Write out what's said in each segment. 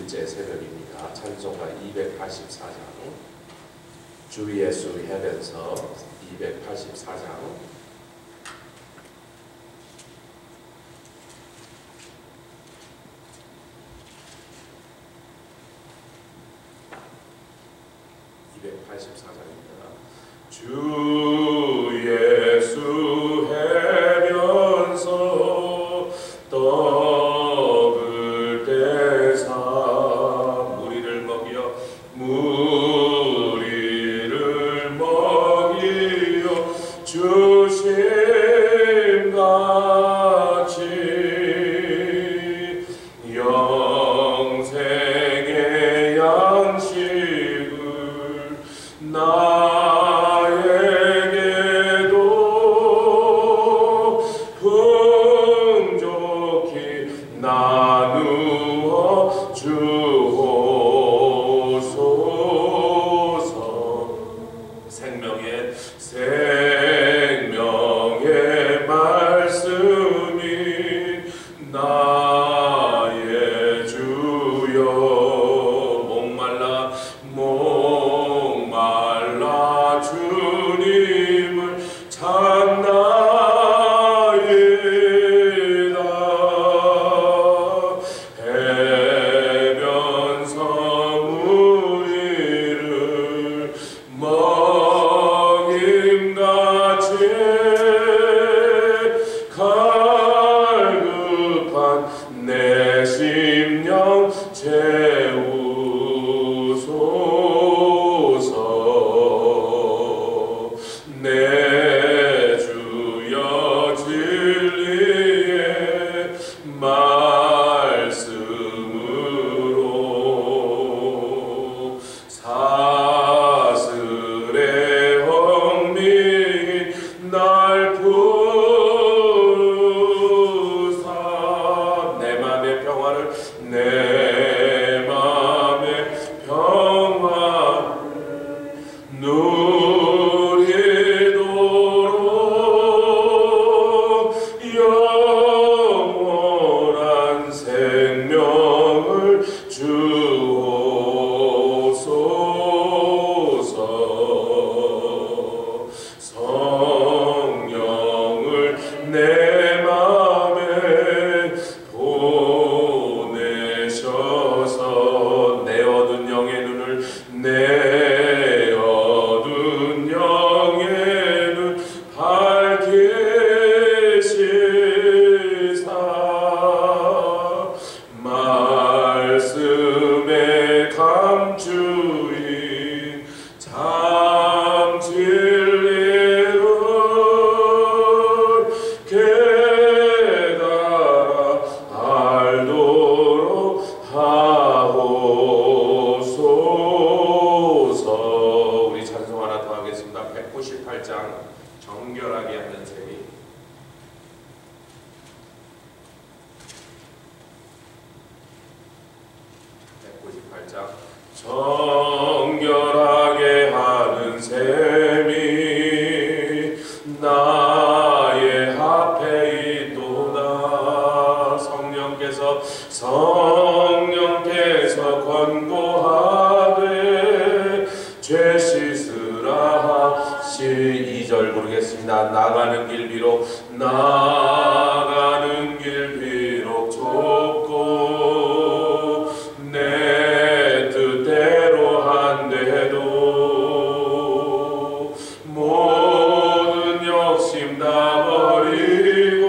주일째 새벽입니다. 찬송가 284장 주 예수 해변서 284장 주 예수 해변서 떡을 떼사 무리를 먹여 주심같이 영생의 양식을 나에게도 풍족히 나누어 주옵소서. 생명의 말씀이 나의 주여. 목말라 주님을 찾나이다. 해변서 무리를 먹임같이 갈급한 내 심령 채우소서. 내 주여 진리의 말씀으로 사슬의 엉미 날 부르사 내 맘의 평화를 누리도록 영원한 생명을 주옵소서. 성령을 내 맘에 보내셔서 내 어두운 영의 눈을 내 어두운 영의 눈 밝게 시사 말씀에 감추인 참 진리를 깨달아 알도록 하옵소서. 우리 찬송 하나 더 하겠습니다. 198장 정결하게 하는 셈이. 198장 정결하게 하는 셈이 나의 앞에 있도다. 성령께서 권고하되 죄 씻으라 하시. 2절 부르겠습니다. 나가는 길 비록 좁고 내 뜻대로 한데도 모든 욕심 다 버리고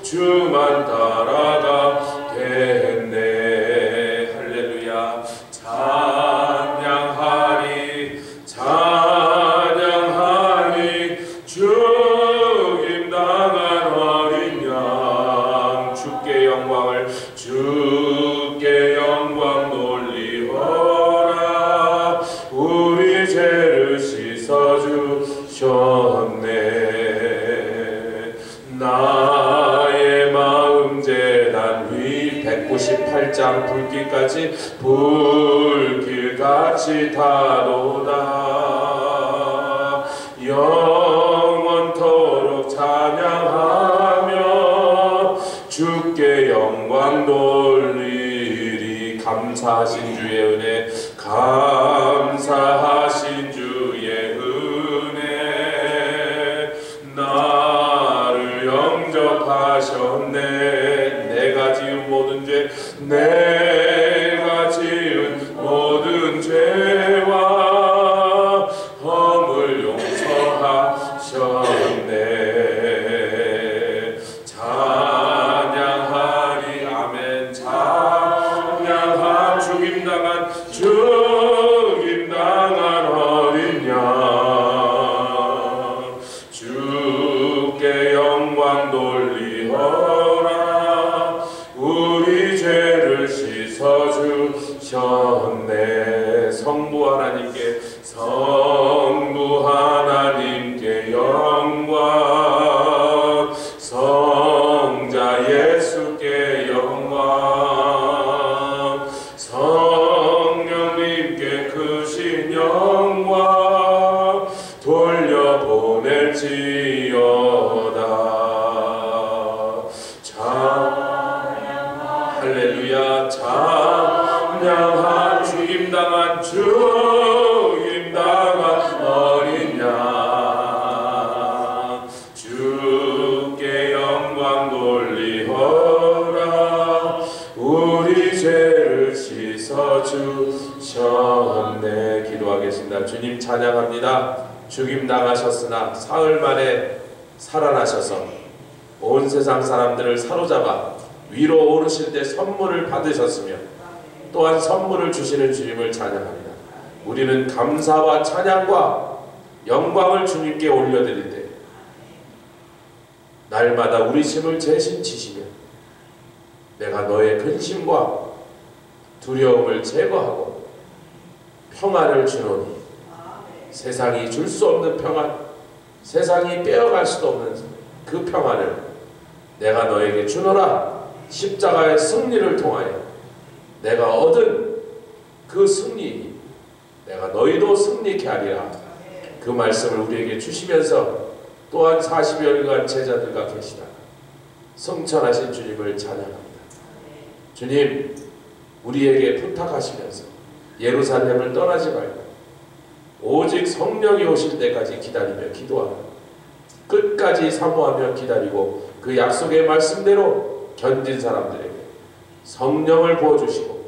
주만 따라가겠네. 할렐루야. 찬양하리 죽임당한 어린 양 주께 영광 돌리어라. 우리 죄를 씻어주셨네. 나의 마음 제단 위. 198장 불길같이 타도다. 영원토록 찬양하며 주께 영광 돌리리. 감사하신 주의 은혜, 감사하신 주의 은혜, 나를 영접하셨네. 내가 지은 모든 죄, 내가 지은 모든 죄와 허물 용서하셨네. 찬양하리. 아멘. 찬양하. 죽임당한 어린 양, 주께 영광 돌리어라. 우리 죄를 씻어주셨네. 성부 하나님께 영광, 성자 예수께 영광, 성령님께 크신 영광 돌려보낼지어다. 할렐루야. 찬양한 죽임당한 어린 양, 주께 영광 돌리어라. 우리 죄를 씻어주셨네. 기도하겠습니다. 주님 찬양합니다. 죽임당하셨으나 사흘 만에 살아나셔서 온 세상 사람들을 사로잡아 위로 오르실 때 선물을 받으셨으며 또한 선물을 주시는 주님을 찬양합니다. 우리는 감사와 찬양과 영광을 주님께 올려드릴 때 날마다 우리 짐을 대신 지시며 내가 너의 근심과 두려움을 제거하고 평안을 주노니, 세상이 줄 수 없는 평안, 세상이 빼어갈 수도 없는 그 평안을 내가 너에게 주노라. 십자가의 승리를 통하여 내가 얻은 그 승리, 내가 너희도 승리케 하리라. 그 말씀을 우리에게 주시면서 또한 40여일간 제자들과 계시다가 성천하신 주님을 찬양합니다. 주님, 우리에게 부탁하시면서 예루살렘을 떠나지 말고 오직 성령이 오실 때까지 기다리며 기도하며 끝까지 사모하며 기다리고 그 약속의 말씀대로 견딘 사람들에게 성령을 부어주시고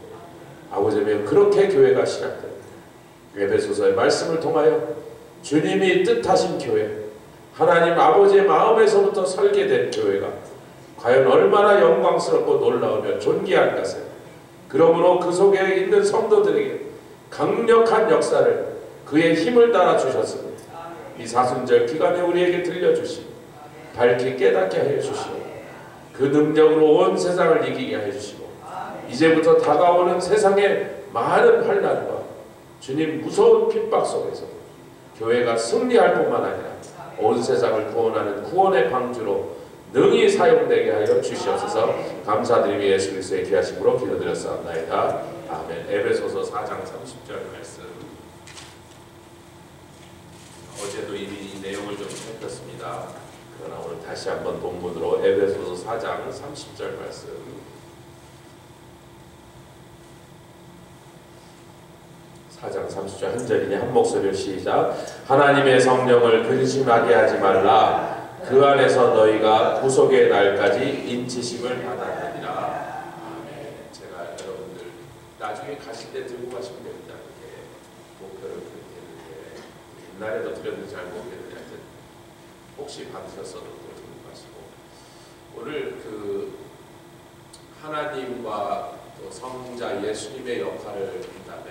아버지며 그렇게 교회가 시작됩니다. 에베소서의 말씀을 통하여 주님이 뜻하신 교회, 하나님 아버지의 마음에서부터 설계된 교회가 과연 얼마나 영광스럽고 놀라우며 존귀한 것을, 그러므로 그 속에 있는 성도들에게 강력한 역사를 그의 힘을 따라 주셨습니다. 이 사순절 기간에 우리에게 들려주시고 밝히 깨닫게 하여 주시고 그 능력으로 온 세상을 이기게 하여 주시고 이제부터 다가오는 세상의 많은 환난과 주님 무서운 핍박 속에서 교회가 승리할 뿐만 아니라 온 세상을 구원하는 구원의 방주로 능히 사용되게 하여 주시옵소서. 감사드리며 예수 그리스도의 귀하심으로 기도드렸사옵나이다. 아멘. 에베소서 4장 30절 말씀. 어제도 이미 이 내용을 좀 살폈습니다. 그러나 오늘 다시 한번 본문으로 에베소서 4장 30절 말씀. 사장 30절 한 절이니 한 목소리로 시작. 하나님의 성령을 근심하게 하지 말라. 그 안에서 너희가 구속의 날까지 인치심을 받았느니라. 아멘. 제가 여러분들 나중에 가실 때 들고 가시면 됩니다. 이렇게 목표를 그렇게 했는데 옛날에도 드렸는지 잘 모르겠는데 하여튼 혹시 받으셨어도 들고 가시고, 오늘 그 하나님과 또 성자 예수님의 역할을 한 다음에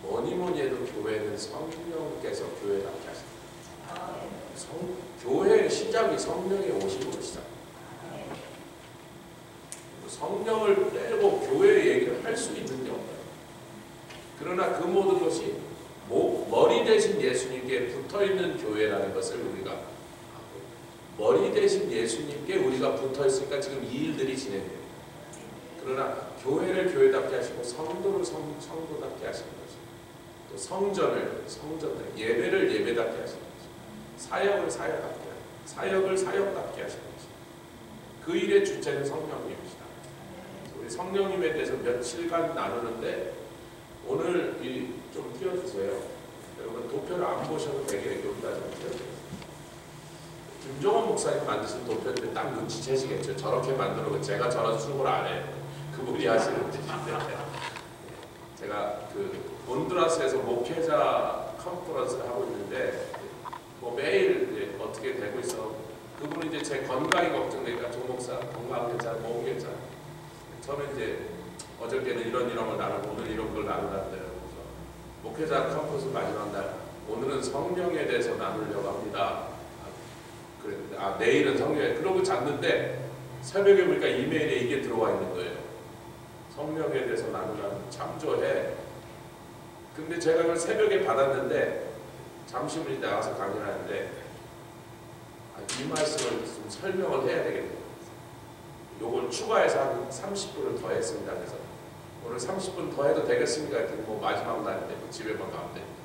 뭐니 해도 교회는 성령께서 교회답게 하십니다. 교회의 시작이 성령의 오심으로 시작합니다. 성령을 빼고 교회 얘기를 할 수 있는 게 없어요. 그러나 그 모든 것이 머리 대신 예수님께 붙어있는 교회라는 것을 우리가 하고, 머리 대신 예수님께 우리가 붙어있으니까 지금 이 일들이 진행돼요. 그러나 교회를 교회답게 하시고 성도를 성도답게 하시는 거죠. 또 성전을 예배를 예배답게 하시는 거죠. 사역을 사역답게 하시고 사역을 사역답게 하시는 거죠. 그 일의 주체는 성령님이시다. 우리 성령님에 대해서 며칠간 나누는데 오늘 좀 띄워주세요. 여러분 도표를 안 보셔도 되게 여기다 좀 띄워주세요. 김종원 목사님 만드신 도표인데 딱 눈치채시겠죠. 저렇게 만들고 제가 저런 수업을 안 해요. 그분이 하시는 뜻인데 제가 온두라스에서 목회자 컨퍼런스를 하고 있는데 뭐 매일 어떻게 되고 있어. 그분이 이제 제 건강이 걱정되니까 조 목사 건강 괜찮아, 몸 괜찮아. 저는 이제 어저께는 이런 걸 나누고 오늘 이런 걸 나누는데요. 목회자 컨퍼런스 마지막 날 오늘은 성령에 대해서 나누려고 합니다. 그랬는데 내일은 성령에 그러고 잤는데 새벽에 보니까 이메일에 이게 들어와 있는 거예요. 성령에 대해서 나누라는 참조해. 근데 제가 그걸 새벽에 받았는데 잠시만요 나가서 강의를 하는데 이 말씀을 좀 설명을 해야 되겠네요. 요걸 추가해서 한 30분을 더 했습니다. 그래서 오늘 30분 더 해도 되겠습니까? 그랬더니 뭐 마지막 날인데 집에만 가면 됩니다.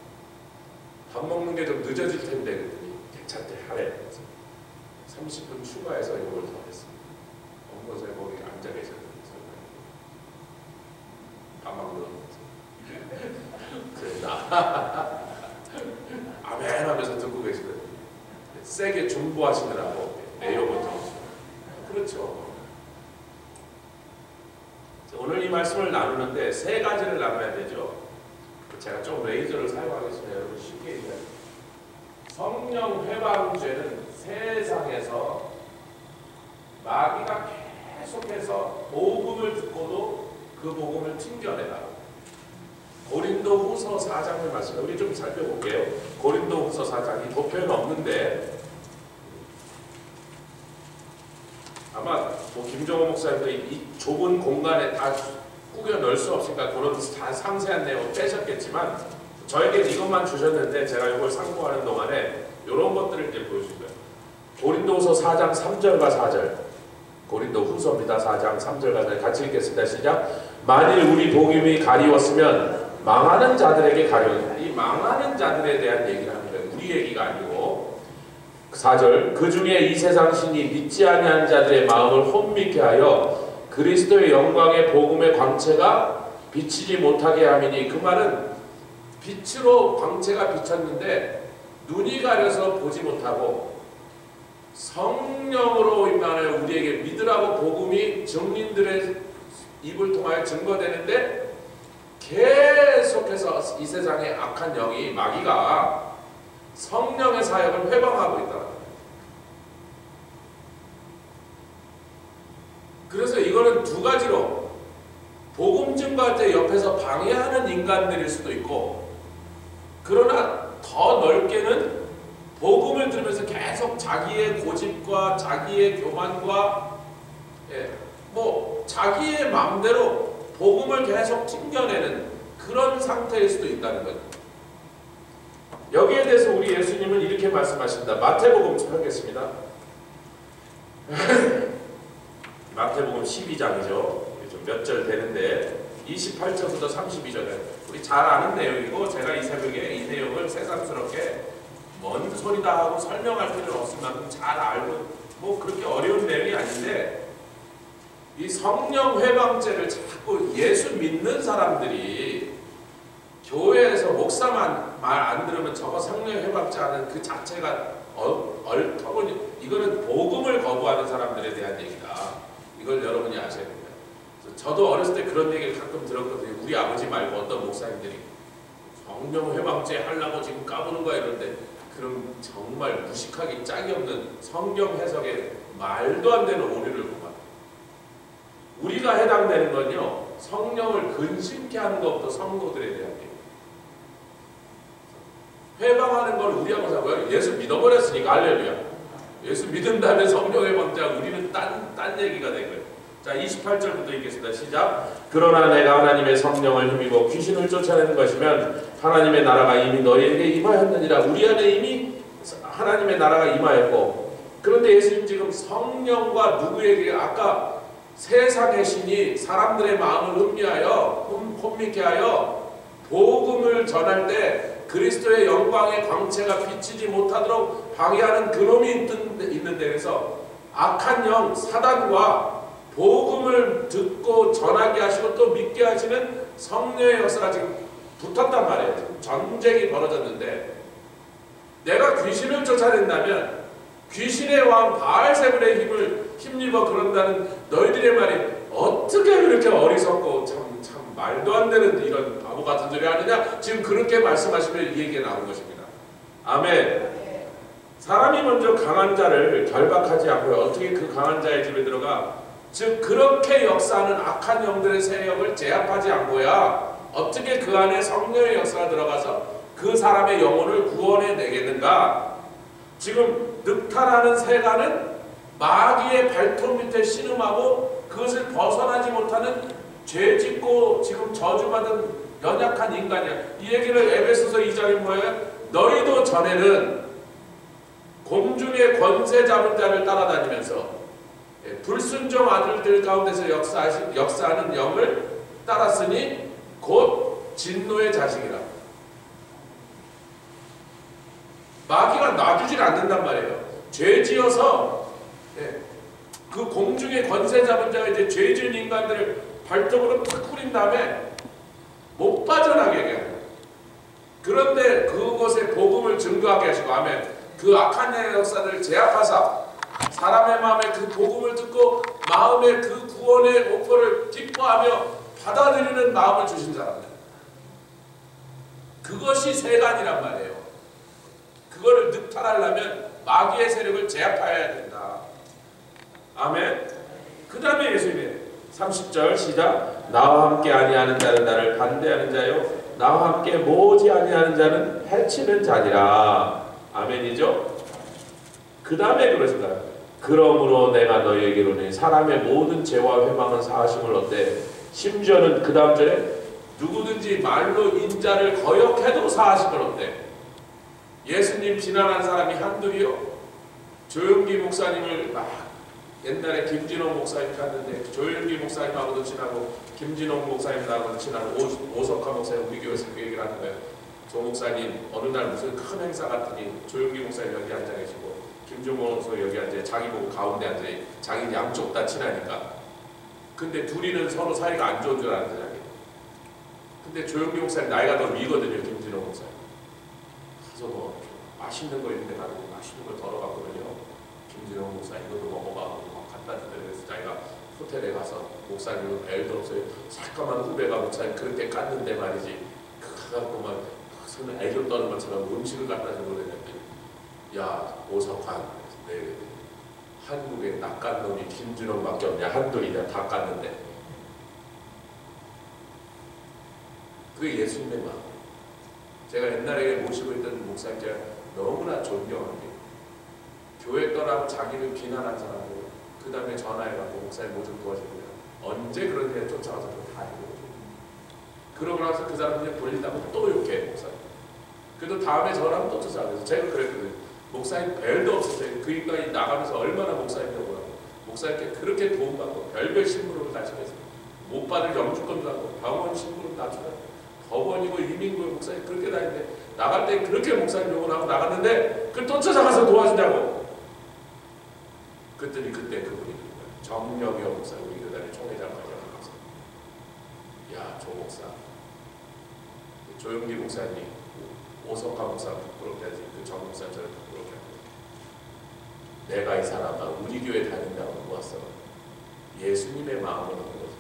밥 먹는 게 좀 늦어질 텐데 그랬더니 괜찮대 하래. 30분 추가해서 요걸 더 했습니다. 원고사에 거기 앉아 계셨는데 밥 먹는 그랬나? 아멘 하면서 듣고 계시거든요. 세게 중보하시느라고 내용을 좀 그렇죠. 오늘 이 말씀을 나누는데 세 가지를 나눠야 되죠. 제가 좀 레이저를 사용하겠습니다. 여러분 쉽게 얘기해요. 성령 회방죄는 세상에서 마귀가 계속해서 복음을 듣고도 그 복음을 튕겨내라. 고린도후서 4장을 말씀 우리 좀 살펴볼게요. 고린도후서 4장이 도표에는 없는데 아마 뭐 김종호 목사님도 이 좁은 공간에 다 꾸겨 넣을 수 없으니까 그런 다 상세한 내용을 빼셨겠지만 저에게 이것만 주셨는데 제가 이걸 상고하는 동안에 이런 것들을 이제 보여준 거예요. 고린도후서 4장 3절과 4절 고린도후서입니다. 4장 3절과 4절 같이 읽겠습니다. 시작. 만일 우리 복음이 가리웠으면 망하는 자들에게 가려운다. 이 망하는 자들에 대한 얘기를 하는 거예요. 우리 얘기가 아니고 4절 그 중에 이 세상 신이 믿지 아니한 자들의 마음을 혼미케 하여 그리스도의 영광의 복음의 광채가 비치지 못하게 함이니 그 말은 빛으로 광채가 비쳤는데 눈이 가려서 보지 못하고 성령으로 인하여 우리에게 믿으라고 복음이 증인들의 입을 통하여 증거되는데 계속해서 이 세상의 악한 영이 마귀가 성령의 사역을 회방하고 있다. 그래서 이거는 두 가지로 복음 증거할 때 옆에서 방해하는 인간들일 수도 있고 그러나 더 넓게는 복음을 들으면서 계속 자기의 고집과 자기의 교만과 뭐 자기의 마음대로 복음을 계속 튕겨내는 그런 상태일 수도 있다는 거죠. 여기에 대해서 우리 예수님은 이렇게 말씀하신다. 마태복음 펴겠습니다. 마태복음 12장이죠. 좀 몇 절 되는데 28절부터 32절에 우리 잘 아는 내용이고 제가 이 새벽에 이 내용을 새삼스럽게 뭔 소리다 하고 설명할 필요는 없을 만큼 잘 알고 뭐 그렇게 어려운 내용이 아닌데 이 성령 회방죄를 자꾸 예수 믿는 사람들이 교회에서 목사만 말 안 들으면 저거 성령 회방죄 하는 그 자체가 얼터보니 이거는 복음을 거부하는 사람들에 대한 얘기다. 이걸 여러분이 아셔야 됩니다. 저도 어렸을 때 그런 얘기를 가끔 들었거든요. 우리 아버지 말고 어떤 목사님들이 성령 회방죄 하려고 지금 까부는 거야 이런데 그럼 정말 무식하기 짝이 없는 성경 해석에 말도 안 되는 오류를 보면 우리가 해당되는 건요 성령을 근심케 하는 것부터 성도들에 대한 얘기. 회방하는 걸 우리하고 사고요. 예수 믿어버렸으니까 할렐루야. 예수 믿은 다음에 성령 회방자 우리는 딴 얘기가 된 거예요. 자 28절부터 읽겠습니다. 시작. 그러나 내가 하나님의 성령을 힘입어 귀신을 쫓아내는 것이면 하나님의 나라가 이미 너희에게 임하였느니라. 우리 안에 이미 하나님의 나라가 임하였고 그런데 예수님 지금 성령과 누구에게 아까 세상의 신이 사람들의 마음을 혼미케 하여 복음을 전할 때 그리스도의 영광의 광채가 비치지 못하도록 방해하는 그놈이 있는데 그래서 악한 영 사단과 복음을 듣고 전하게 하시고 또 믿게 하시는 성령의 역사가 지금 붙었단 말이에요. 지금 전쟁이 벌어졌는데 내가 귀신을 쫓아낸다면 귀신의 왕 바알세불의 힘을 힘입어 그런다는 너희들의 말이 어떻게 그렇게 어리석고 참 말도 안 되는 이런 바보 같은 소리 하느냐? 지금 그렇게 말씀하시면 이 얘기가 나온 것입니다. 아멘. 사람이 먼저 강한 자를 결박하지 않고요. 어떻게 그 강한 자의 집에 들어가? 즉 그렇게 역사하는 악한 영들의 세력을 제압하지 않고야 어떻게 그 안에 성령의 역사가 들어가서 그 사람의 영혼을 구원해 내겠는가? 지금 늑타라는 새가는 마귀의 발톱 밑에 신음하고 그것을 벗어나지 못하는 죄짓고 지금 저주받은 연약한 인간이야. 이 얘기를 에베소서 2장에 뭐예요? 너희도 전에는 공중의 권세 잡은 자를 따라다니면서 불순종 아들들 가운데서 역사하는 영을 따랐으니 곧 진노의 자식이라. 마귀가 놔두질 않는단 말이에요. 죄지어서 그 공중의 권세 잡은 자가 이제 죄지은 인간들을 발톱으로 탁 후린 다음에 못 빠져나게 해요. 그런데 그곳에 복음을 증거하게 하시고 아멘. 그 악한 영의 역사를 제압하사 사람의 마음에 그 복음을 듣고 마음에 그 구원의 오퍼를 기뻐하며 받아들이는 마음을 주신 사람들. 그것이 세간이란 말이에요. 그거를 늑탈하려면 마귀의 세력을 제압해야 된다. 아멘. 그 다음에 예수님이 30절 시작. 나와 함께 아니하는 자는 나를 반대하는 자요 나와 함께 모으지 아니하는 자는 해치는 자니라. 아멘이죠. 그 다음에 그러신다. 그러므로 내가 너희에게로는 사람의 모든 죄와 회방은 사하심을 얻되 심지어는 그 다음 절에 누구든지 말로 인자를 거역해도 사하심을 얻되. 예수님 지나간 사람이 한둘이요. 조용기 목사님을 막 옛날에 김진홍 목사님 갔는데 조용기 목사님하고도 친하고 김진홍 목사님하고도 친하고 오석화 목사님 우리 교회에서 그 얘기를 하는 거예요. 조 목사님 어느 날 무슨 큰 행사 같더니 조용기 목사님 여기 앉아 계시고 김종호 목사 여기 앉아 자기 보고 가운데 앉아 자기 양쪽 다 친하니까. 근데 둘이는 서로 사이가 안 좋은 줄 아는데 자기. 근데 조용기 목사님 나이가 더 위거든요. 김진홍 목사님. 가서 뭐 맛있는 거 있는데 가지고 맛있는 걸 덜어갔거든요. 김진홍 목사 이것도 먹어봐. 갖다 주더래. 그래서 자기가 호텔에 가서 목사님은 벨도 없어요. 잠깐만 후배가 목사님 그렇게 깠는데 말이지. 그 가갖고 막 손에 애교 떠는 것처럼 음식을 갖다 주고 그랬는데 야 오석환 네, 한국에 낚은 놈이 김진홍밖에 없냐. 한둘이냐 다 깠는데. 그게 예수님의 마음. 제가 옛날에 모시고 있던 목사님 제가 너무나 존경하는 게 교회 떠나고 자기를 비난한 사람들 그 다음에 전화해갖고 목사님 뭐 좀 도와주고요. 언제 그런 데 쫓아가서 다 해요. 그러고 나서 그 사람 이제 돌린다고 또 욕해 목사님. 그래도 다음에 전화하면 또 쫓아가서 제가 그랬거든요. 목사님 별도 없었어요. 그 인간이 나가면서 얼마나 목사님 되고요. 목사님께 그렇게 도움받고 별별 신부름을 다 시켰어요. 못 받을 영주권도 하고 병원 신부름 다 주고 법원이고 이민구의 목사님 그렇게 다니는데 나갈 때 그렇게 목사님 욕을 하고 나갔는데 그걸 또 쫓아가서 도와주냐고. 그랬더니 그때 그분이 정영여 목사 우리 교단의 총회장까지 나가서 야 조 목사 조용기 목사님 오석화 목사 부끄럽게 하지 그 정 목사 저를 부끄럽게 하지. 내가 이 사람아 우리 교회 다닌다고 모았어. 예수님의 마음으로 하는 거지.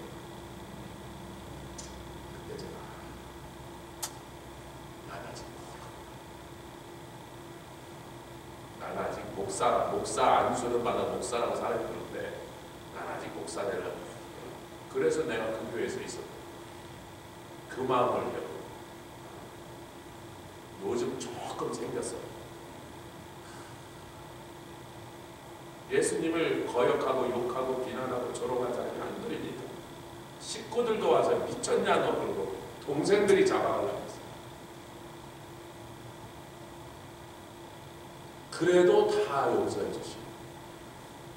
그때 제가 난 아직 목사 안수는 받아 목사라고 사람이 그러는데 난 아직 목사 되려고. 그래서 내가 그 교회에서 있었고 그 마음을 요즘 조금 생겼어. 예수님을 거역하고 욕하고 비난하고 조롱한 사람이 안 들리니까 식구들도 와서 미쳤냐 너 그러고 동생들이 잡아가려고 했어. 그래도 다 용서해 주시고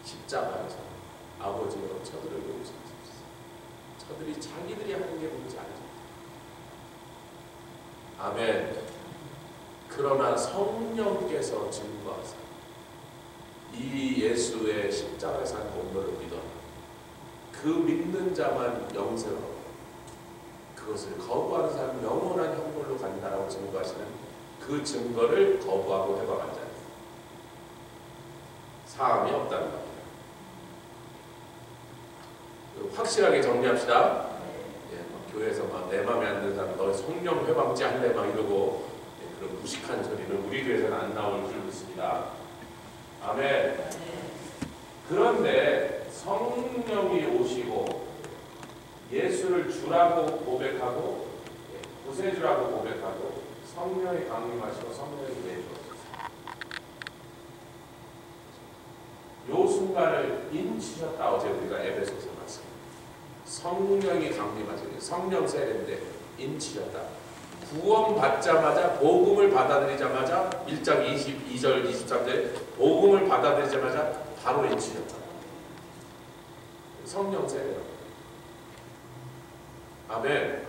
십자가에서 아버지가 저들을 용서해 주셨어요. 저들이 자기들이 하는 게 뭔지 알죠. 아멘. 그러나 성령께서 증거하사 이 예수의 십자가에 산 공로를 믿어 그 믿는 자만 영생하고 그것을 거부하는 사람은 영원한 형벌로 간다라고 증거하시는 그 증거를 거부하고 해방한 자예요. 사함이 없다는 겁니다. 확실하게 정리합시다. 예, 교회에서 막 내 맘에 안 드는 사람 너 성령 회방지 할래 막 이러고 그런 무식한 소리는 우리 교회에서는 안 나올 줄 믿습니다. 아멘. 그런데 성령이 오시고 예수를 주라고 고백하고 구세주라고 고백하고 성령이 강림하시고 성령이 내주었어요. 요 순간을 인치셨다. 어제 우리가 에베소서 말씀. 성령이 강림하시고 성령 세례인데 인치셨다. 구원 받자마자 복음을 받아들이자마자 1장 22절 23절 복음을 받아들이자마자 바로 인치셨다. 성령 세례. 아멘.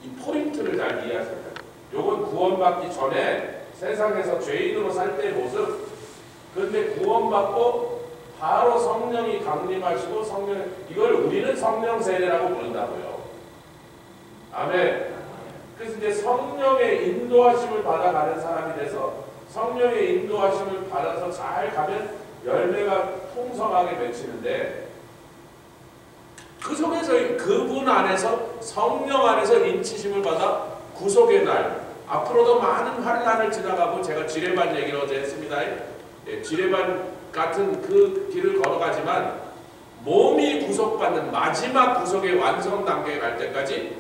이 포인트를 잘 이해하셔야 돼요. 요건 구원받기 전에 세상에서 죄인으로 살 때의 모습. 그런데 구원받고 바로 성령이 강림하시고 성령, 이걸 우리는 성령 세례라고 부른다고요. 아멘. 그래서 이제 성령의 인도하심을 받아가는 사람이 돼서 성령의 인도하심을 받아서 잘 가면 열매가 풍성하게 맺히는데 그 속에서 그분 안에서 성령 안에서 인치심을 받아 구속의 날 앞으로도 많은 환난을 지나가고 제가 지뢰반 얘기를 어제 했습니다. 예, 지뢰반 같은 그 길을 걸어가지만 몸이 구속받는 마지막 구속의 완성 단계에 갈 때까지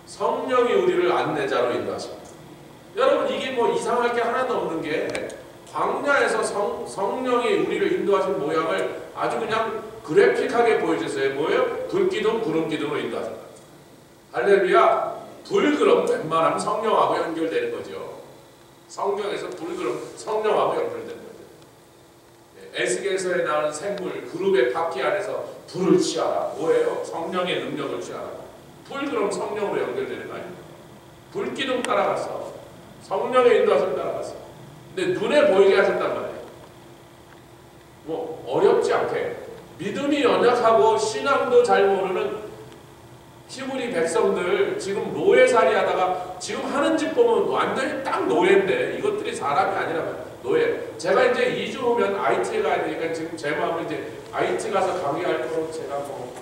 성령이 우리를 안내자로 인도하십니다. 여러분 이게 뭐 이상할 게 하나도 없는 게 광야에서 성령이 우리를 인도하신 모양을 아주 그냥 그래픽하게 보여주세요. 뭐예요? 불기둥, 구름기둥으로 인도하신다. 할렐루야. 불 그럼 웬만하면 성령하고 연결되는 거죠. 성경에서 불 그럼 성령하고 연결되는 거죠. 에스겔서에 나오는 생물 그룹의 바퀴 안에서 불을 취하라. 뭐예요? 성령의 능력을 취하라. 불 그럼 성령으로 연결되는 거 아니에요? 불기둥 따라갔어. 성령의 인도하심 따라갔어. 근데 눈에 보이게 하셨단 말이에요. 뭐 어렵지 않게 믿음이 연약하고 신앙도 잘 모르는 히브리 백성들 지금 노예살이 하다가 지금 하는 짓 보면 완전히 딱 노예인데 이것들이 사람이 아니라면 노예. 제가 이제 2주 후면 IT에 가야 되니까 지금 제 마음은 이제 IT 가서 강의할 거로 제가 뭐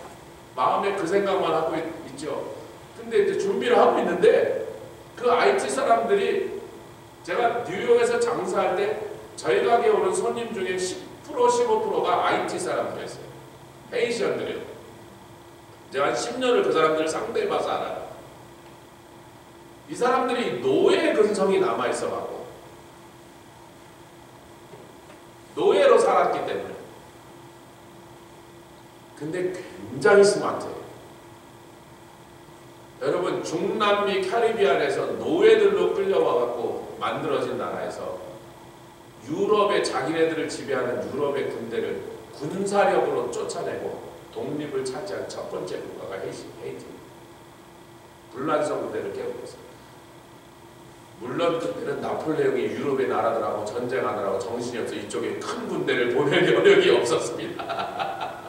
마음에 그 생각만 하고 있죠. 근데 이제 준비를 하고 있는데 그 IT 사람들이 제가 뉴욕에서 장사할 때 저희 가게에 오는 손님 중에 10% 15%가 IT 사람들이었어요. 페이시언들이요. 제가 한 10년을 그 사람들을 상대해 봐서 알아요. 이 사람들이 노예 근성이 남아있어가고 노예로 살았기 때문에 근데 굉장히 스마트해요. 여러분 중남미 캐리비안에서 노예들로 끌려와갖고 만들어진 나라에서 유럽의 자기네들을 지배하는 유럽의 군대를 군사력으로 쫓아내고 독립을 차지한 첫 번째 국가가 헤이티. 불란서 군대를 깨우고 있습니다. 물론 그때는 나폴레옹이 유럽의 나라들하고 전쟁하느라고 정신이 없어 이쪽에 큰 군대를 보낼 여력이 없었습니다.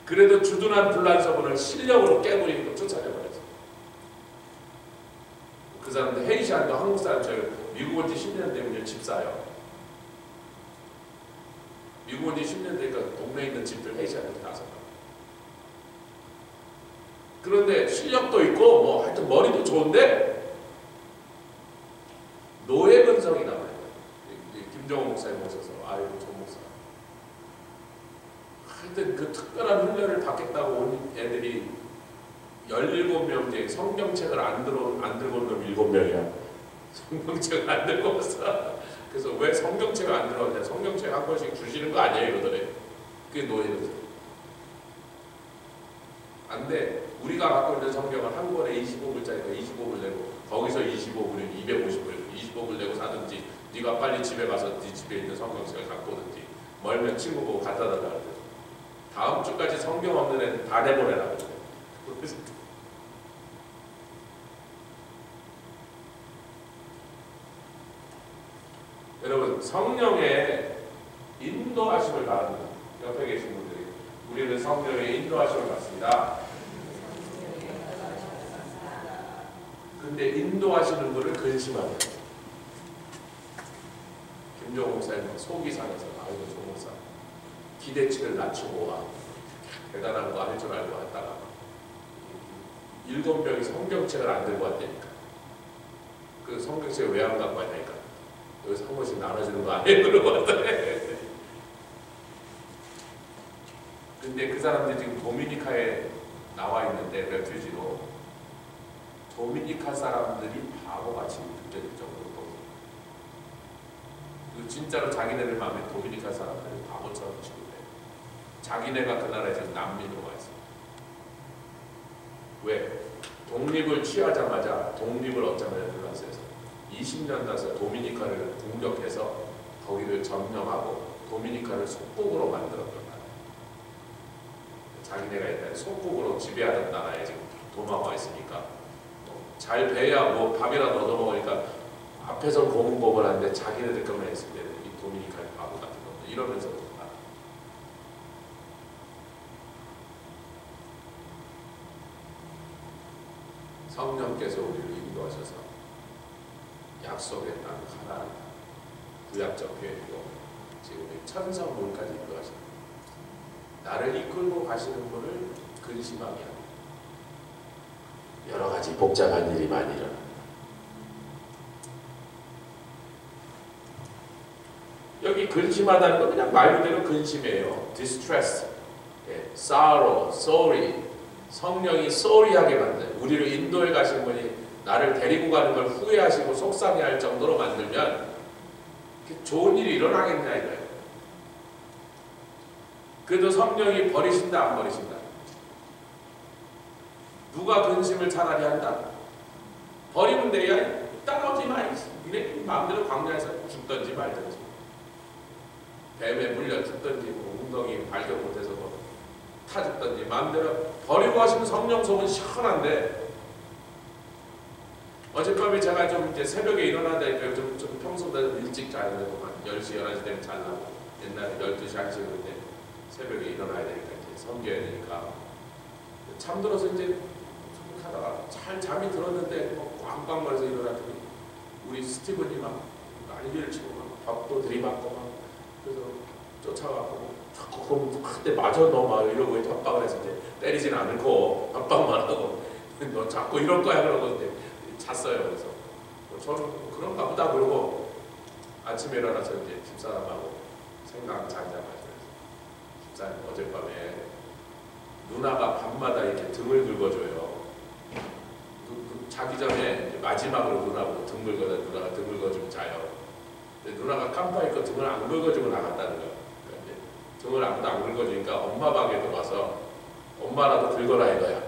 그래도 주둔한 불란서군을 실력으로 깨부리고 쫓아내버렸어요. 그 사람들 헤이시안도 한국 사람 미국 온 지 10년 되면 집 사요. 미국 온 지 10년 되니까 동네에 있는 집들 헤이시안들 다 사요. 그런데 실력도 있고 뭐 하여튼 머리도 좋은데 노예 근성이 남아요. 김정호 목사님 모셔서 아이고 전 목사 하여튼 그 특별한 훈련을 받겠다고 온 애들이 17명 중에 성경책을 안 들고 온 놈 7명이야. 성경책을 안 들고 왔어. 그래서 왜 성경책을 안 들고 왔냐. 성경책 한 권씩 주시는 거 아니에요 이러더래. 그게 노예거든. 안 돼. 우리가 갖고 있는 성경은 한 권에 25불짜리가 25불 내고 거기서 25불이면 250불 25불 내고 사든지 네가 빨리 집에 가서 네 집에 있는 성경책을 갖고 오든지 멀면 친구 보고 갖다 달라고 그래. 다음 주까지 성경 없는 애는 다 내보내라고 그래. 여러분 성령의 인도하심을 받는 옆에 계신 분들이 우리는 성령의 인도하심을 받습니다. 근데 인도하시는 분을 근심하면 김종호 목사님 속이 상해서 아이고 조 목사 기대치를 낮추고 와 대단한 거 할 줄 알고 왔다가 7명이 성경책을 안 들고 왔다니까. 그 성경책을 왜 안 갖고 왔냐니까. 여기서 한 번씩 나눠주는 거 아니에요? 그러고 왔더니. 근데 그 사람들이 지금 도미니카에 나와 있는데 레퓨지로 도미니카 사람들이 바보같이 느껴질 정도로 그 진짜로 자기네들 마음에 도미니카 사람들이 바보처럼 취급해. 자기네가 그 나라에 지금 난민으로 와 있어. 왜? 독립을 취하자마자 독립을 얻자마자 프랑스에서 20년 나서 도미니카를 공격해서 거기를 점령하고 도미니카를 속국으로 만들었던 나라예요. 자기네가 옛날에 속국으로 지배하던 나라에 지금 도망와 있으니까 잘 배야 뭐 밥이라도 얻어먹으니까 앞에서 고문법을 하는데 자기네들 것만 했을 때는 이 도미니카의 바보 같은 것도 이러면서 성령께서 우리를 인도하셔서 약속의 땅 가나안 구약적 표현이고 지금 천성문까지 인도하십니다. 나를 이끌고 가시는 분을 근심하게 합니다. 여러 가지 복잡한 일이 많이 일어납니다. 여기 근심하다는 건 그냥 말 그대로 근심이에요. distress, sorrow, sorry. 성령이 sorry하게 만든 우리를 인도해 가신 분이 나를 데리고 가는 걸 후회하시고 속상해할 정도로 만들면 좋은 일이 일어나겠냐 이거예요. 그래도 성령이 버리신다 안 버리신다? 누가 근심을 차라리 한다? 버리면 돼야 따라오지 마. 니네 마음대로 광야에서 죽든지 말든지 뱀에 물려 죽든지 뭐 웅덩이 발견 못해서 뭐 타 죽든지 마음대로 버리고 하시면 성령 속은 시원한데 어젯밤에 제가 좀 이제 새벽에 일어나다니까 좀 평소보다 일찍 자야 되고 한 10시, 11시 되면 자려고 옛날에 12시, 1시 그런데 새벽에 일어나야 되니까 이제 섬겨야 되니까 잠들어서 이제 하다가 잘 잠이 들었는데 뭐 꽝꽝거려서 일어났더니 우리 스티븐이 막 난리를 치고 막 밥도 들이받고 막 그래서 쫓아가고 자꾸 그때 맞아 너 막 이러고 협박을 해서 이제 때리지는 않고 협박만 하고 너 자꾸 이럴 거야 그러고 이제 잤어요. 그래서 저는 그런가 보다 그러고 아침에 일어나서 이제 집사람하고 생각 잔잔하죠. 집사님 어젯밤에 누나가 밤마다 이렇게 등을 긁어줘요. 자기 전에 마지막으로 누나하고 등 긁어다 누나가 등 긁어주면 자요. 근데 누나가 깜빡이고 등을 안 긁어주고 나갔다는 거예요. 그러니까 등을 아무도 안 긁어주니까 엄마 방에 들어와서 엄마라도 긁어라 이거야.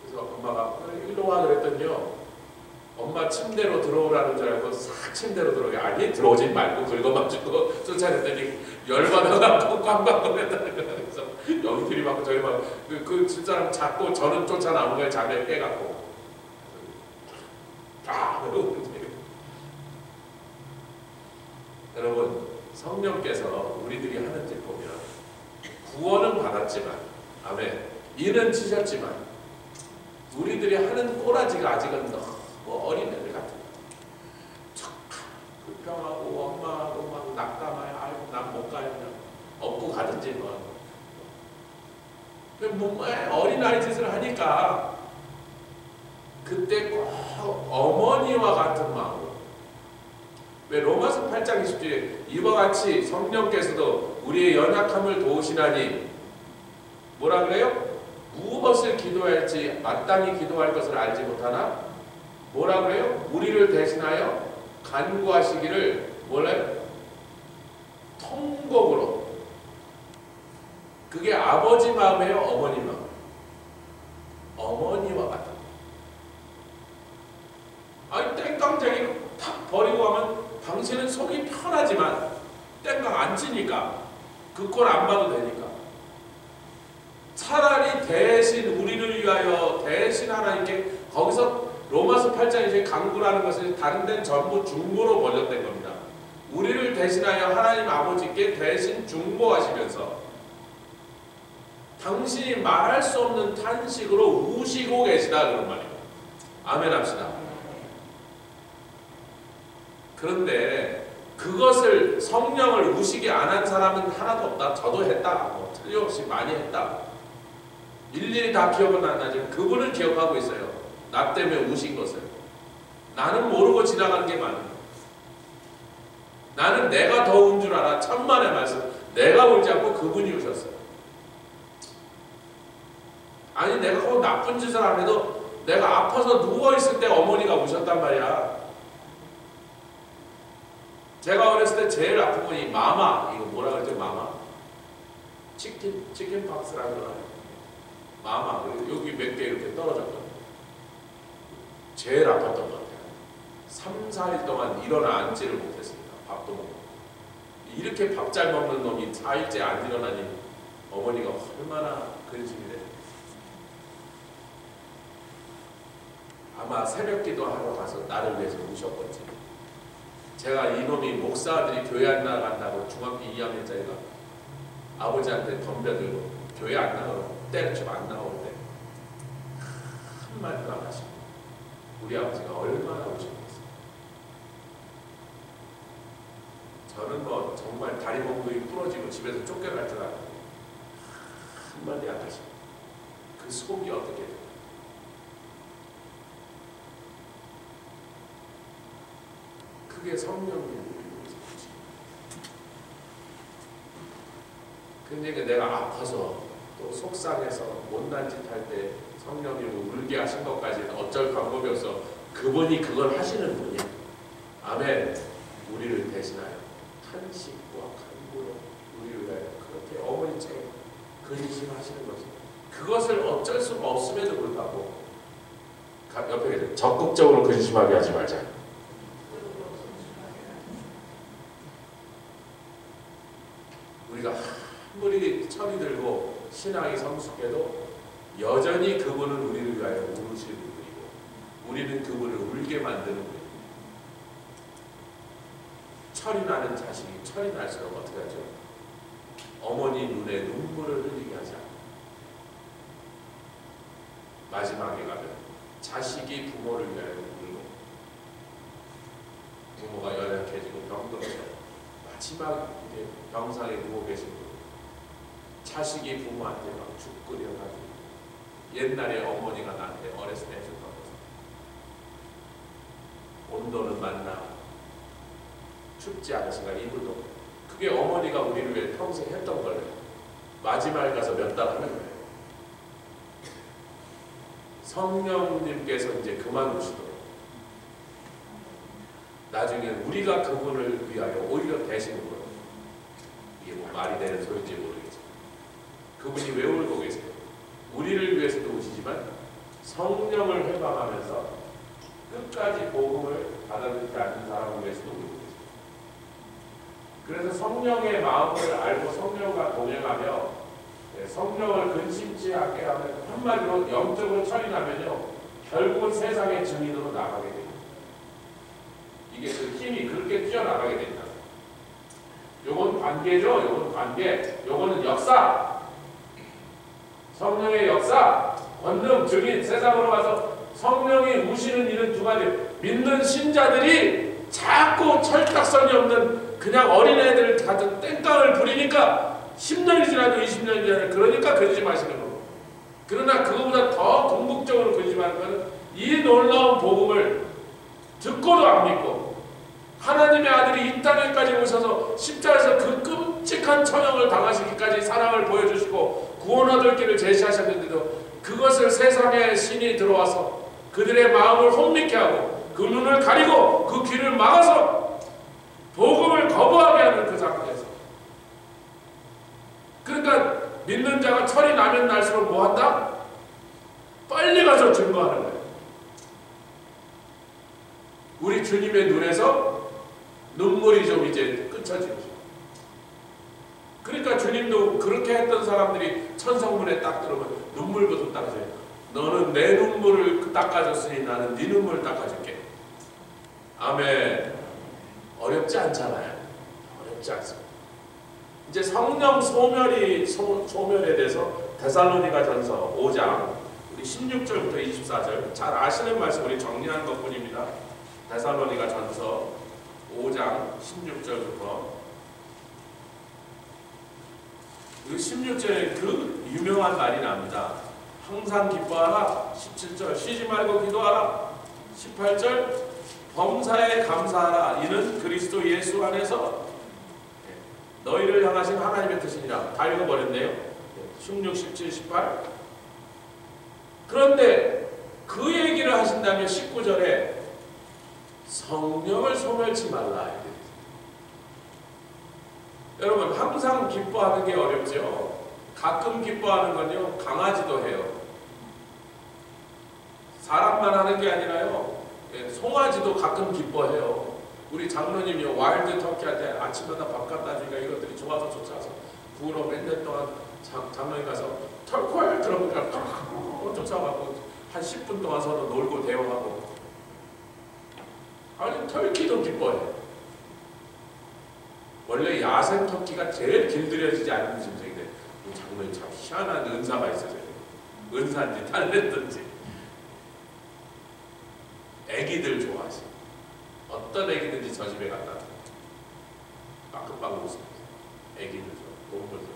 그래서 엄마가 일로 와 그랬더니요. 엄마 침대로 들어오라는 줄 알고 싹 침대로 들어오게 아니 들어오지 말고 긁어만 주고 쫓아냈더니 열받아가지고 꽝꽝거렸다는 거야. 그래서 여기 들이받고 저기 막 그 집사람 잡고 저는 쫓아나온 거에 자기를 깨갖고 여러분 성령께서 우리들이 하는 일 보면 구원은 받았지만 아멘 이는 치셨지만 우리들이 하는 꼬라지가 아직은 너무 어린애들 같은 거야. 불평하고 엄마하고 막 낙담하여 아이고 난 못 가요 그냥 업고 가든지 뭐 어린아이 짓을 하니까 그때 꼭 어머니와 같은 마음 왜 로마서 8장 20절에 이와 같이 성령께서도 우리의 연약함을 도우시나니 뭐라 그래요? 무엇을 기도할지 마땅히 기도할 것을 알지 못하나 뭐라 그래요? 우리를 대신하여 간구하시기를 뭐래? 통곡으로 그게 아버지 마음이에요? 어머니 마음? 어머니와 같은 아니 땡깡쟁이 탁 버리고 가면 당신은 속이 편하지만 땡깡 안 치니까 그 꼴 안 봐도 되니까 차라리 대신 우리를 위하여 대신 하나님께 거기서 로마서 8장에 간구라는 것은 다른 데는 전부 중보로 번역된 겁니다. 우리를 대신하여 하나님 아버지께 대신 중보하시면서 당신이 말할 수 없는 탄식으로 우시고 계시다 그런 말이에요. 아멘 합시다. 그런데 그것을 성령을 우시게 안 한 사람은 하나도 없다. 저도 했다. 뭐 틀림없이 많이 했다. 일일이 다 기억은 안 나지만 그분은 기억하고 있어요. 나 때문에 우신 것을. 나는 모르고 지나간 게 많아요. 나는 내가 더 운 줄 알아. 천만의 말씀. 내가 울지 않고 그분이 우셨어요. 아니 내가 그 나쁜 짓을 안 해도 내가 아파서 누워있을 때 어머니가 우셨단 말이야. 제가 어렸을 때 제일 아픈 건 이 마마. 이거 뭐라 그러죠? 마마? 치킨 박스라는 거 아니에요? 마마. 여기 몇 개 이렇게 떨어졌거든요. 제일 아팠던 것 같아요. 3, 4일 동안 일어나 앉지를 못했습니다. 밥도 먹고. 이렇게 밥 잘 먹는 놈이 4일째 안 일어나니 어머니가 얼마나 근심이 돼요. 아마 새벽 기도하러 가서 나를 위해서 우셨건지. 제가 이놈이 목사들이 교회 안 나간다고 중학교 2학년짜리가 아버지한테 덤벼들고 교회 안 나가고 때려치고 안 나오는데 한마디도 안 하시고 우리 아버지가 얼마나 우셨겠어요. 저는 뭐 정말 다리 몽둥이 부러지고 집에서 쫓겨날 줄 알고 한마디 안 하시고 그 속이 어떻게 돼요? 그게 성령님. 근데 내가 아파서 또 속상해서 못난 짓 할 때 성령님을 울게 하신 것까지는 어쩔 방법이 없어. 그분이 그걸 하시는 분이야. 아멘. 우리를 대신하여 탄식과 간구로 우리를 위하여 그렇게 어머니처럼 근심하시는 거지. 그것을 어쩔 수가 없음에도 불구하고 옆에 적극적으로 근심하게 하지 말자. 우리가 아무리 철이 들고 신앙이 성숙해도 여전히 그분은 우리를 위하여 울으시는 분이고 우리는 그분을 울게 만드는 분이고 철이 나는 자식이 철이 날수록 어떻게 하죠? 어머니 눈에 눈물을 흘리게 하지 않고 마지막에 가면 자식이 부모를 위하여 울고 부모가 연약해지고 병들어서 마지막 병상에 누워 계신 분 자식이 부모한테 막 죽으려가지고 옛날에 어머니가 나한테 어렸을 때 해줬던 것 온도는 맞나 춥지 않으신가 이불도 그게 어머니가 우리를 위해 평생 했던 거예요. 마지막에 가서 몇 달 하는 거예요. 성령님께서 이제 그만 오시도록 나중에 우리가 그분을 위하여 오히려 대신 거예요. 이게 뭐 말이 되는 소리인지 모르겠지만 그분이 왜 울고 계세요? 우리를 위해서도 우시지만 성령을 회방하면서 끝까지 복음을 받아들이지 않는 사람을 위해서도 울고 계세요. 그래서 성령의 마음을 알고 성령과 동행하며 성령을 근심치 않게 하면 한마디로 영적으로 철이 나면요 결국은 세상의 증인으로 나가게 됩니다. 이게 그 힘이 그렇게 뛰어나가게 됩니다. 요건 관계죠. 요건 관계. 요거는 역사. 성령의 역사, 권능, 증인, 세상으로 가서 성령이 우시는 일은 두 가지. 믿는 신자들이 자꾸 철딱선이 없는 그냥 어린애들 같은 땡깡을 부리니까 10년이 지나도 20년이 지나도 그러니까 근심하시는 거고. 그러나 그거보다 더 궁극적으로 근심하는 것은 이 놀라운 복음을 듣고도 안 믿고 하나님의 아들이 이 땅에까지 오셔서 십자가에서 그 끔찍한 처형을 당하시기까지 사랑을 보여주시고 구원 얻을 길을 제시하셨는데도 그것을 세상의 신이 들어와서 그들의 마음을 혼미케 하고 그 눈을 가리고 그 귀를 막아서 복음을 거부하게 하는 그 상태에서 그러니까 믿는 자가 철이 나면 날수록 뭐한다? 빨리 가서 증거하는 거예요. 우리 주님의 눈에서 눈물이 좀 이제 끊쳐지죠. 그러니까 주님도 그렇게 했던 사람들이 천성문에 딱 들어오면 눈물부터 닦아줘요. 너는 내 눈물을 닦아줬으니 나는 네 눈물을 닦아줄게. 아멘. 어렵지 않잖아요. 어렵지 않습니다. 이제 성령 소멸에 대해서 데살로니가전서 5장 우리 16절부터 24절 잘 아시는 말씀 우리 정리하는 것뿐입니다. 데살로니가전서 5장 16절부터 그 16절에 그 유명한 말이 납니다. 항상 기뻐하라. 17절 쉬지 말고 기도하라. 18절 범사에 감사하라. 이는 그리스도 예수 안에서 너희를 향하신 하나님의 뜻이니라. 다 읽어버렸네요. 16, 17, 18. 그런데 그 얘기를 하신다면 19절에 성령을 소멸치 말라. 여러분 항상 기뻐하는 게 어렵죠. 가끔 기뻐하는 건요 강아지도 해요. 사람만 하는 게 아니라요 송아지도 가끔 기뻐해요. 우리 장로님이 와일드 터키한테 아침마다 밥 갖다 주니까 이것들이 좋아서 쫓아서 구우러 몇 년 동안 장로님 가서 털콜 들어보니까 쫓아가고 한 10분 동안 서로 놀고 대화하고. 아니 터키도 기뻐해요. 원래 야생 터키가 제일 길들여지지 않는 짐승인데 장로님 참 희한한 은사가 있어요. 은사인지 탤런트인지. 애기들 좋아하시. 어떤 애기든지 저 집에 갔다 빠끔빠끔 웃습니다. 애기들 좋아. 동물들 좋아.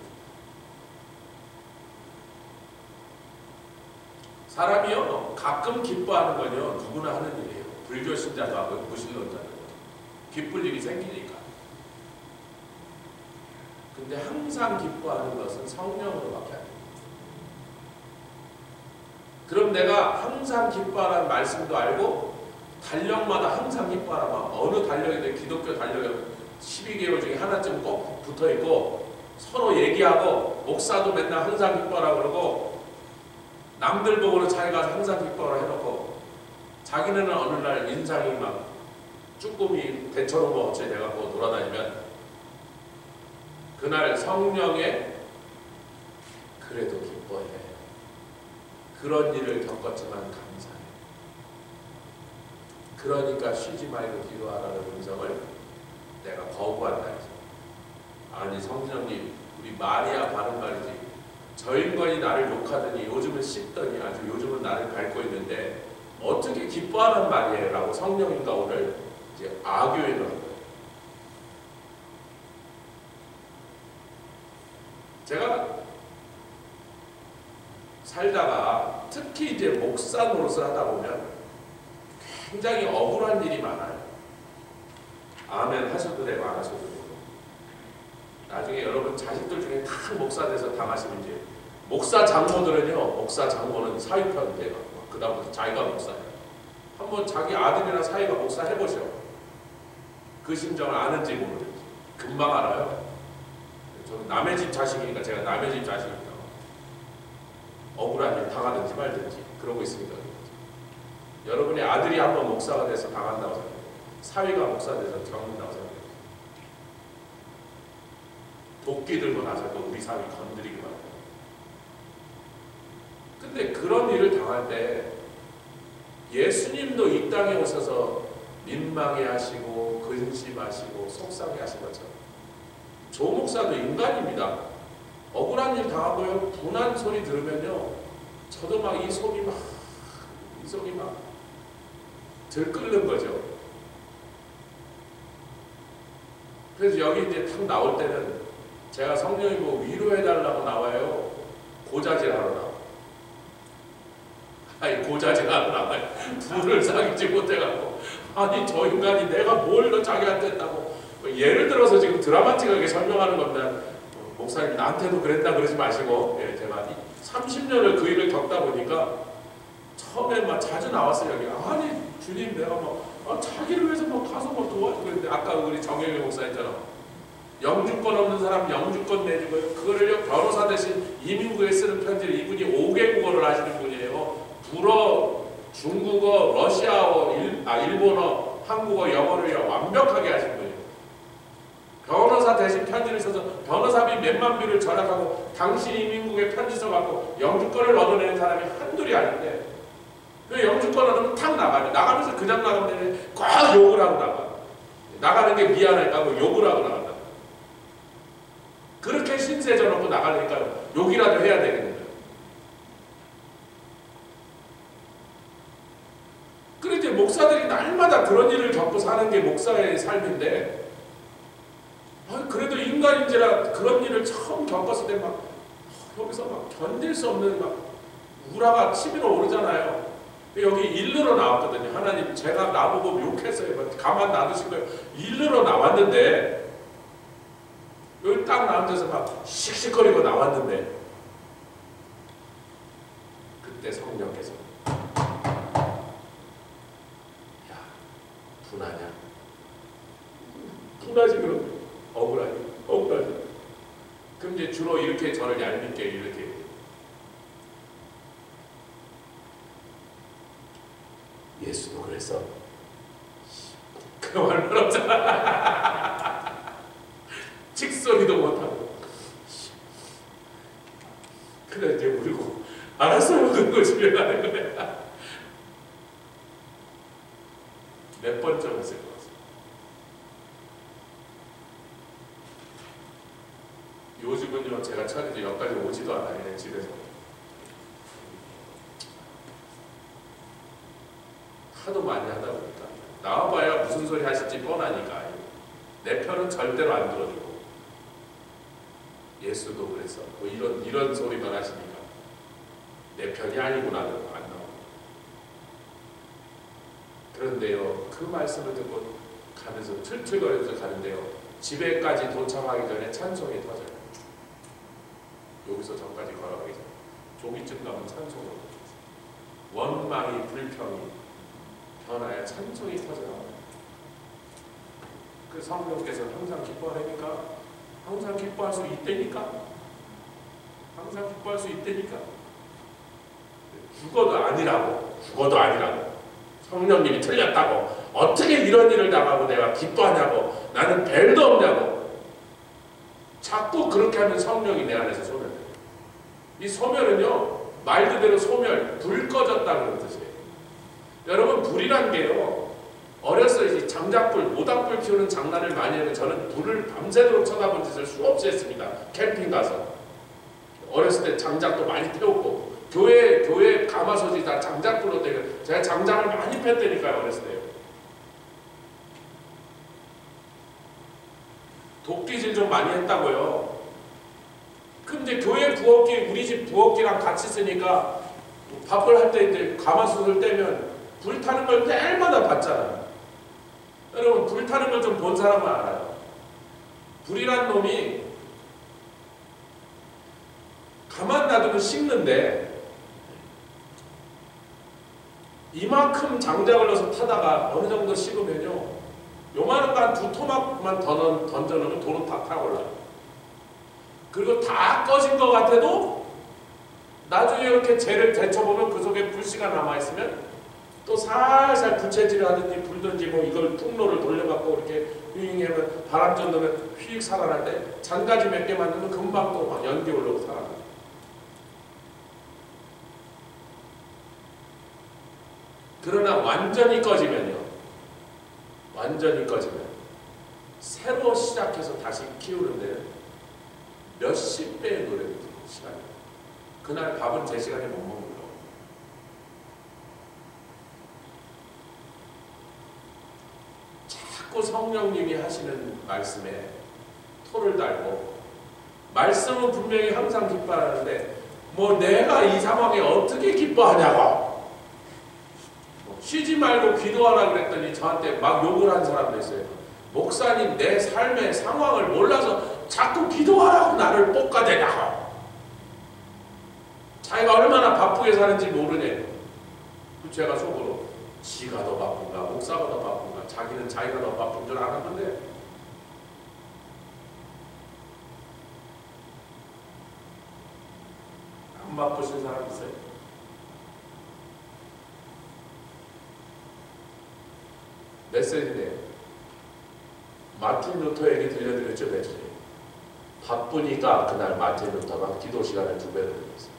사람이요 가끔 기뻐하는 건요 누구나 하는 일이에요. 불교 신자도 하고 무신론자도 기쁠 일이 생기니까. 근데 항상 기뻐하는 것은 성령으로밖에 안 됩니다. 그럼 내가 항상 기뻐하라는 말씀도 알고 달력마다 항상 기뻐하라면 어느 달력인데 기독교 달력에 12개월 중에 하나쯤 꼭 붙어있고 서로 얘기하고 목사도 맨날 항상 기뻐하라 그러고 남들 보고는 자기가 항상 기뻐하라 해놓고 자기는 어느 날 인상이 막 쭈꾸미 대처럼 뭐 어째 돼갖고 돌아다니면 그날 성령에 그래도 기뻐해. 그런 일을 겪었지만 감사해. 그러니까 쉬지 말고 기도하라는 음성을 내가 거부한다 해서. 아니 성령님 우리 마리아 바른 말이지. 저 인간이 나를 욕하더니 요즘은 씹더니 아주 요즘은 나를 밟고 있는데 어떻게 기뻐하는 말이에요? 라고 성령님과 오늘 이제 아교회를 한 거예요. 제가 살다가 특히 이제 목사 노릇을 하다 보면 굉장히 억울한 일이 많아요. 아멘 하셔도 되고 안 하셔도 되고. 나중에 여러분 자식들 중에 다 목사 돼서 당하시면 이제 목사 장모들은요 목사 장모는 사위편 돼요. 그 다음부터 자기가 목사예요. 한번 자기 아들이나 사위가 목사 해보셔. 그 심정을 아는지 모르는지 금방 알아요. 저는 남의 집 자식이니까 제가 남의 집 자식이니까 억울한 일 당하든지 말든지 그러고 있습니다. 여러분의 아들이 한번 목사가 돼서 당한다고 생각해요. 사위가 목사 돼서 겪는다고 생각해요. 도끼 들고 나서도 우리 사위 건드리기만 해요. 근데 그런 일을 당할 때 예수님도 이 땅에 오셔서 민망해 하시고 근심하시고 속상해 하신 것처럼 조 목사도 인간입니다. 억울한 일 당하고요. 분한 소리 들으면요. 저도 막 이 속이 막 들끓는 거죠. 그래서 여기 이제 탁 나올 때는 제가 성령이 뭐 위로해달라고 나와요. 고자질하러 나와요. 아니 고자질하러 나와요. 불을 사귀지 못해갖고 아니 저 인간이 내가 뭘 너 자기한테 했다고. 예를 들어서 지금 드라마틱하게 설명하는 겁니다. 목사님 나한테도 그랬다 그러지 마시고. 예, 제가 30년을 그 일을 겪다 보니까 처음에 막 자주 나왔어요. 여기 아니 주님 내가 막 자기를 위해서 막 가서 막 도와주고 있는데 아까 우리 정영일 목사님처럼 영주권 없는 사람 영주권 내주고요. 그거를요 변호사 대신 이민국에 쓰는 편지를 이분이 5개국어를 하시는 분이에요. 불어, 중국어, 러시아어, 일본어, 한국어, 영어를 완벽하게 하신 분이에요. 변호사 대신 편지를 써서 변호사비 몇만 비를 절약하고 당신 이민국에 편지 써갖고 영주권을 얻어내는 사람이 한둘이 아닌데 그 영주권 얻으면 탁 나가요. 나가면서 그냥 나가면 되는데 꼭 욕을 하고 나가. 나가는 게 미안할까 하고 욕을 하고 나간다. 그렇게 신세져 놓고 나가니까 욕이라도 해야 되겠는 거예요. 목사들이 날마다 그런 일을 겪고 사는 게 목사의 삶인데, 그래도 인간인지라 그런 일을 처음 겪었을 때 막 여기서 막 견딜 수 없는 막 우라가 치밀어 오르잖아요. 여기 일르러 나왔거든요. 하나님 제가 나보고 욕했어요. 가만 놔두신 거예요. 일르러 나왔는데 여기 딱 나온 데서 막 씩씩거리고 나왔는데 그때 성령께서 야 분하냐? 분하지 그럼 억울하지. 그럼 이제 주로 이렇게 저를 얄밉게 이렇게 예수도 그랬어. 그 말은 없잖아. 직소리도 못하고. 그래 이제 울고 알았어요. 그거 집에 가는 거야. 몇 번쯤 했을 것 같습니다. 요즘은요 제가 차례도 여기까지 오지도 않아요. 그냥 집에서. 하도 많이 하다 보니까 나와봐야 무슨 소리 하실지 뻔하니까 내 편은 절대로 안 들어주고 예수도 그래서 뭐 이런 소리만 하시니까 내 편이 아니구나는 안 나오고. 그런데요 그 말씀을 듣고 가면서 틀틀거리면서 가는데요 집에까지 도착하기 전에 찬송이 터져요. 여기서 저까지 걸어가기 전에 조기쯤 가면 찬송으로 원망이 불평이 변화에 찬송이 터져나와요. 그 성령께서 항상 기뻐하니까 항상 기뻐할 수 있다니까 항상 기뻐할 수 있다니까 죽어도 아니라고 성령님이 틀렸다고 어떻게 이런 일을 당하고 내가 기뻐하냐고 나는 벨도 없냐고 자꾸 그렇게 하면 성령이 내 안에서 소멸돼요. 이 소멸은요 말 그대로 소멸 불 꺼졌다는 뜻이에요. 여러분 불이란 게요 어렸을 때 장작불 모닥불 키우는 장난을 많이 하면 저는 불을 밤새도록 쳐다본 짓을 수없이 했습니다. 캠핑 가서 어렸을 때 장작도 많이 태웠고 교회 가마솥이 다 장작불로 되고 제가 장작을 많이 폈다니까요. 어렸을 때요. 도끼질 좀 많이 했다고요. 근데 교회 부엌기 우리 집 부엌기랑 같이 쓰니까 밥을 할 때 이제 가마솥을 떼면 불 타는 걸 때마다 봤잖아요. 여러분 불 타는 걸 좀 본 사람은 알아요. 불이란 놈이 가만 놔두면 식는데 이만큼 장작을 넣어서 타다가 어느 정도 식으면요 요만한 거 한 2토막만 던져놓으면 도로 다 타올라요. 그리고 다 꺼진 것 같아도 나중에 이렇게 재를 데쳐보면 그 속에 불씨가 남아있으면 또 살살 부채질을 하든지 불든지 뭐 이걸 풍로를 돌려갖고 이렇게 휘잉하면 바람 전도면 휙 살아날 때 잔가지 몇 개 만들면 금방 또 막 연기 올라오고 살아나요. 그러나 완전히 꺼지면 새로 시작해서 다시 키우는데 몇십 배의 노래를 듣고 시간이 그날 밥은 제 시간에 못 먹는 거. 자꾸 성령님이 하시는 말씀에 토를 달고 말씀은 분명히 항상 기뻐하는데 뭐 내가 이 상황에 어떻게 기뻐하냐고 쉬지 말고 기도하라 그랬더니 저한테 막 욕을 한 사람도 있어요. 목사님 내 삶의 상황을 몰라서 자꾸 기도하라고 나를 볶아대냐고. 자기가 얼마나 바쁘게 사는지 모르네. 제가 속으로 지가 더 바쁜가 목사가 더 바쁜가 자기는 자기가 더 바쁜 줄 알았는데 안 바쁘신 사람 있어요? 메시지인데요. 마틴 루터 얘기 들려드렸죠, 며칠. 바쁘니까 그날 마틴 루터가 기도 시간을 2배로 늘렸어요.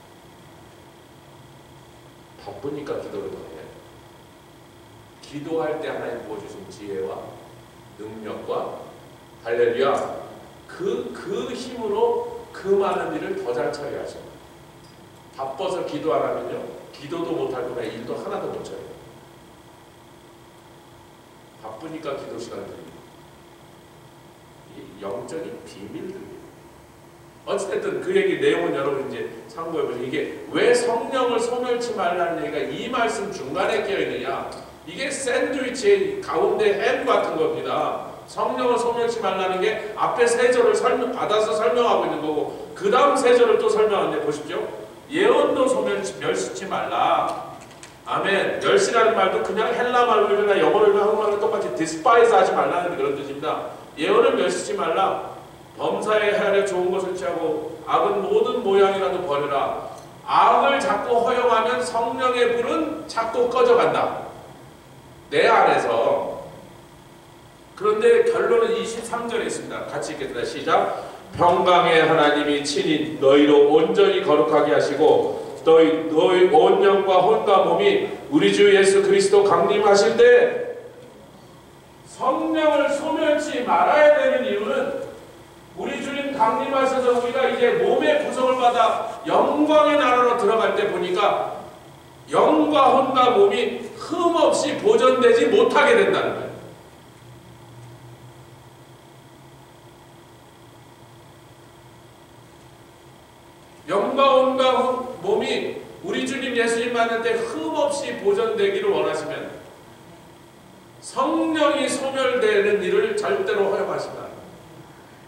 바쁘니까 기도를 더 해요. 기도할 때 하나님 부어주신 지혜와 능력과 할렐루야 그 힘으로 그 많은 일을 더 잘 처리하셔요. 바빠서 기도 안 하면요 기도도 못할 거나 일도 하나도 못 처리해요. 바쁘니까 기도 시간들이 이 영적인 비밀들이에요. 어쨌든 그 얘기 내용은 여러분 이제 참고해 보세요. 이게 왜 성령을 소멸치 말라는 얘기가 이 말씀 중간에 끼어 있느냐? 이게 샌드위치의 가운데 햄 같은 겁니다. 성령을 소멸치 말라는 게 앞에 세 절을 받아서 설명하고 있는 거고, 그 다음 세 절을 또 설명하는데 보십시오. 예언도 멸시치 말라. 아멘. 멸시라는 말도 그냥 헬라 말로나 영어로나 한국말로 똑같이 despise 하지 말라는 그런 뜻입니다. 예언을 멸시치 말라. 범사에 헤아려 좋은 것을 취하고 악은 모든 모양이라도 버려라. 악을 자꾸 허용하면 성령의 불은 자꾸 꺼져간다. 내 안에서. 그런데 결론은 23절에 있습니다. 같이 읽겠습니다. 시작. 평강의 하나님이 친히 너희로 온전히 거룩하게 하시고 너희 온 영과 혼과 몸이 우리 주 예수 그리스도 강림하실 때 성령을 소멸치 말아야 되는 이유는 우리 주님 강림하셔서 우리가 이제 몸의 구속을 받아 영광의 나라로 들어갈 때 보니까 영과 혼과 몸이 흠없이 보존되지 못하게 된다는 거예요. 영과 혼과 몸이 우리 주님 예수님 만날 때 흠없이 보존되기를 원하시면 성령이 소멸되는 일을 절대로 허용하시면 안 돼요.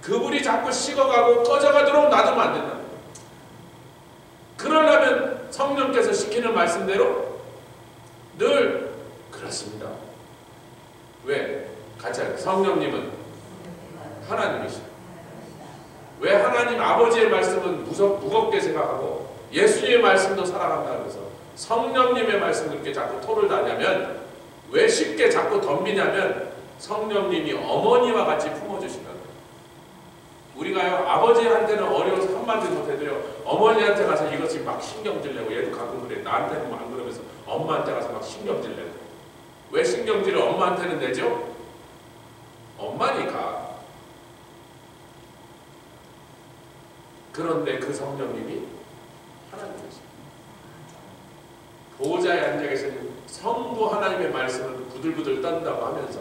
그불이 자꾸 식어가고 꺼져가도록 놔두면 안 된다. 그러려면 성령께서 시키는 말씀대로 늘 그렇습니다. 왜? 같이 할게요. 성령님은 하나님이시다. 왜 하나님 아버지의 말씀은 무겁게 생각하고 예수님의 말씀도 사랑한다 그래서 성령님의 말씀을 그렇게 자꾸 토를 다냐면 왜 쉽게 자꾸 덤비냐면 성령님이 어머니와 같이 품어주신다. 우리가요 아버지한테는 어려워서 한마디 못해도요 어머니한테 가서 이것을 막 신경질 내고 얘도 가끔 그래 나한테는 안 그러면서 엄마한테 가서 막 신경질 내고 왜 신경질을 엄마한테는 내죠? 엄마니까. 그런데 그 성령님이 하나님이십니다. 보호자에 앉아 계신 성부 하나님의 말씀을 부들부들 떤다고 하면서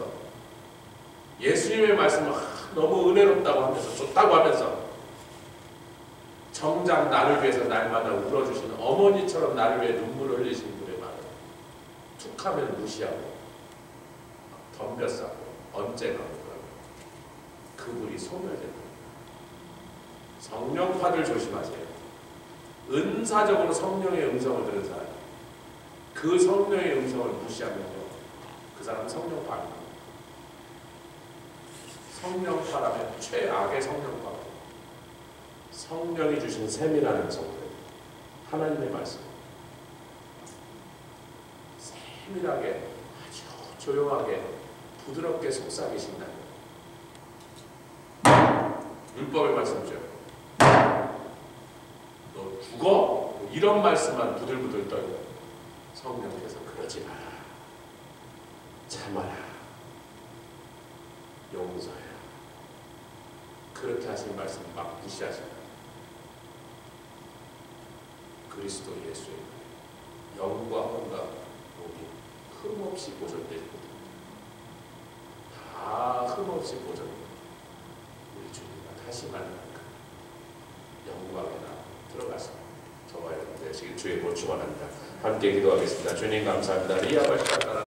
예수님의 말씀은 너무 은혜롭다고 하면서 좋다고 하면서 정작 나를 위해서 날마다 울어주시는 어머니처럼 나를 위해 눈물을 흘리시는 분의 말을 툭하면 무시하고 덤벼싸고 언제나 그분이 소멸됩니다. 성령파들 조심하세요. 은사적으로 성령의 음성을 들은 사람 그 성령의 음성을 무시하면요 그 사람은 성령파입니다. 성령파라면 최악의 성령파고 성령이 주신 셈이라는 성령 하나님의 말씀 세밀하게 아주 조용하게 부드럽게 속삭이신다는 율법의 말씀이죠. 너 죽어? 이런 말씀만 부들부들 떨고 성령께서 그러지 마라. 참아라. 용서해라. 그렇게 하신 말씀 막 무시하신다. 그리스도 예수의 영과 혼과 몸이 흠없이 보존되는 다 흠없이 보존되는 우리 주님과 다시 만나는 영광에 들어가서 저와 여러분 되시길 주의 못 축원합니다. 함께 기도하겠습니다. 주님 감사합니다. 리아바시아